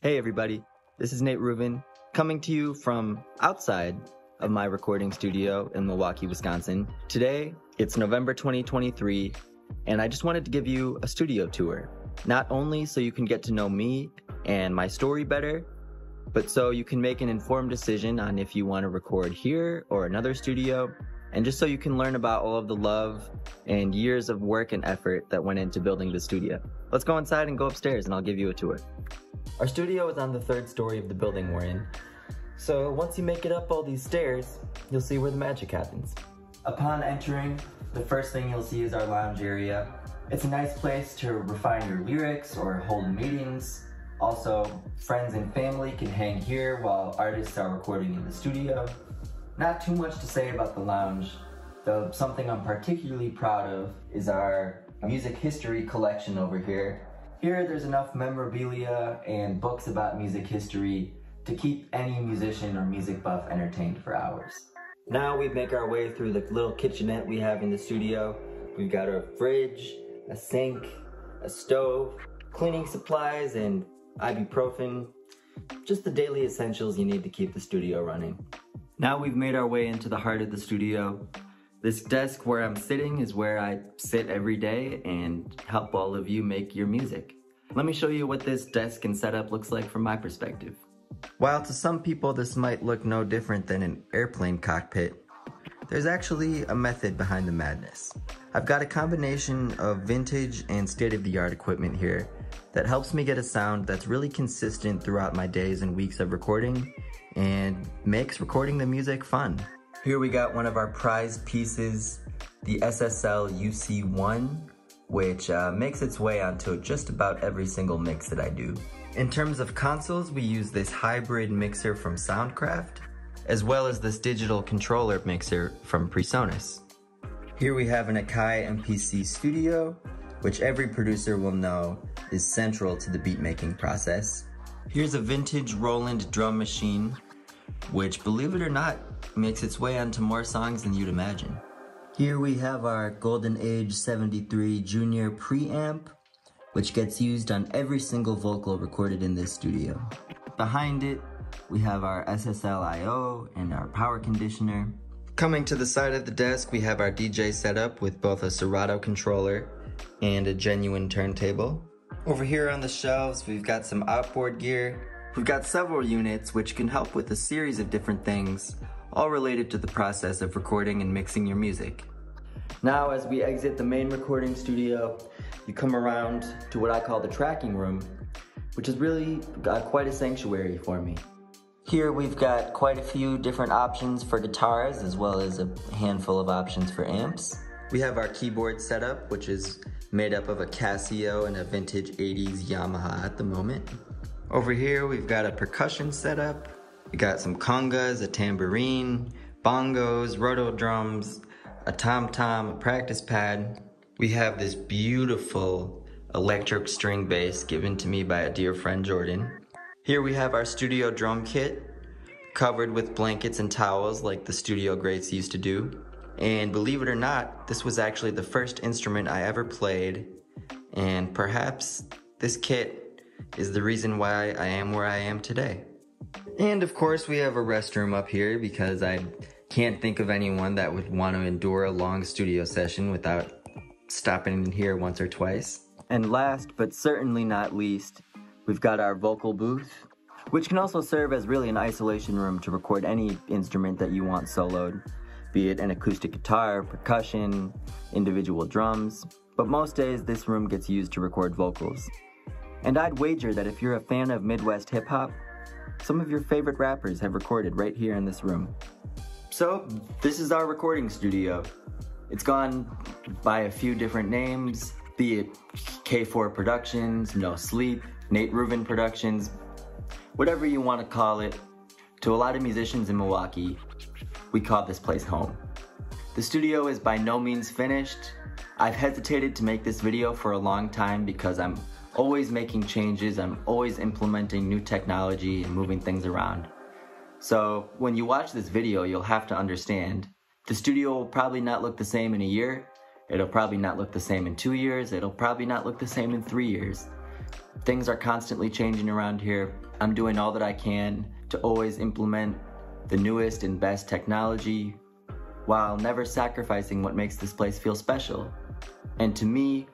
Hey everybody, this is NateRuvin, coming to you from outside of my recording studio in Milwaukee, Wisconsin. Today, it's November 2023, and I just wanted to give you a studio tour. Not only so you can get to know me and my story better, but so you can make an informed decision on if you want to record here or another studio, and just so you can learn about all of the love and years of work and effort that went into building the studio. Let's go inside and go upstairs and I'll give you a tour. Our studio is on the 3rd story of the building we're in, so once you make it up all these stairs, you'll see where the magic happens. Upon entering, the first thing you'll see is our lounge area. It's a nice place to refine your lyrics or hold meetings. Also, friends and family can hang here while artists are recording in the studio. Not too much to say about the lounge, though something I'm particularly proud of is our music history collection over here. Here there's enough memorabilia and books about music history to keep any musician or music buff entertained for hours. Now we make our way through the little kitchenette we have in the studio. We've got a fridge, a sink, a stove, cleaning supplies, and ibuprofen. Just the daily essentials you need to keep the studio running. Now we've made our way into the heart of the studio. This desk where I'm sitting is where I sit every day and help all of you make your music. Let me show you what this desk and setup looks like from my perspective. While to some people this might look no different than an airplane cockpit, there's actually a method behind the madness. I've got a combination of vintage and state-of-the-art equipment here that helps me get a sound that's really consistent throughout my days and weeks of recording and makes recording the music fun. Here we got one of our prized pieces, the SSL UC1, which makes its way onto just about every single mix that I do. In terms of consoles, we use this hybrid mixer from Soundcraft, as well as this digital controller mixer from PreSonus. Here we have an Akai MPC Studio, which every producer will know is central to the beat-making process. Here's a vintage Roland drum machine, which, believe it or not, makes its way onto more songs than you'd imagine. Here we have our Golden Age 73 Junior preamp, which gets used on every single vocal recorded in this studio. Behind it, we have our SSL I/O and our power conditioner. Coming to the side of the desk, we have our DJ setup with both a Serato controller and a genuine turntable. Over here on the shelves, we've got some outboard gear. We've got several units which can help with a series of different things, all related to the process of recording and mixing your music. Now, as we exit the main recording studio, you come around to what I call the tracking room, which is really quite a sanctuary for me. Here we've got quite a few different options for guitars, as well as a handful of options for amps. We have our keyboard setup, which is made up of a Casio and a vintage 80s Yamaha at the moment. Over here we've got a percussion setup. We got some congas, a tambourine, bongos, roto drums, a tom-tom, a practice pad. We have this beautiful electric string bass given to me by a dear friend, Jordan. Here we have our studio drum kit, covered with blankets and towels like the studio greats used to do. And believe it or not, this was actually the first instrument I ever played, and perhaps this kit is the reason why I am where I am today. And of course we have a restroom up here because I can't think of anyone that would want to endure a long studio session without stopping in here once or twice. And last but certainly not least, we've got our vocal booth, which can also serve as really an isolation room to record any instrument that you want soloed, be it an acoustic guitar, percussion, individual drums, but most days this room gets used to record vocals. And I'd wager that if you're a fan of Midwest hip-hop, some of your favorite rappers have recorded right here in this room. So, this is our recording studio. It's gone by a few different names, be it K4 Productions, No Sleep, NateRuvin Productions, whatever you want to call it. To a lot of musicians in Milwaukee, we call this place home. The studio is by no means finished. I've hesitated to make this video for a long time because I'm always making changes, I'm always implementing new technology and moving things around. So when you watch this video, you'll have to understand the studio will probably not look the same in a year, it'll probably not look the same in 2 years, it'll probably not look the same in 3 years. Things are constantly changing around here. I'm doing all that I can to always implement the newest and best technology while never sacrificing what makes this place feel special. And to me,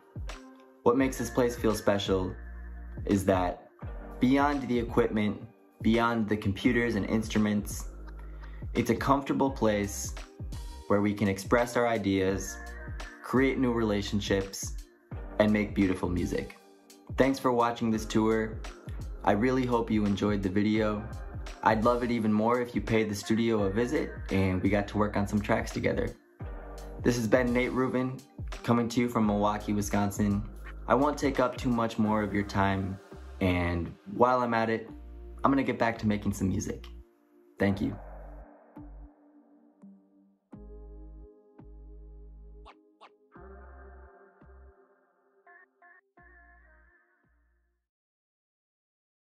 what makes this place feel special is that beyond the equipment, beyond the computers and instruments, it's a comfortable place where we can express our ideas, create new relationships, and make beautiful music. Thanks for watching this tour. I really hope you enjoyed the video. I'd love it even more if you paid the studio a visit and we got to work on some tracks together. This has been NateRuvin, coming to you from Milwaukee, Wisconsin. I won't take up too much more of your time, and while I'm at it, I'm gonna get back to making some music. Thank you.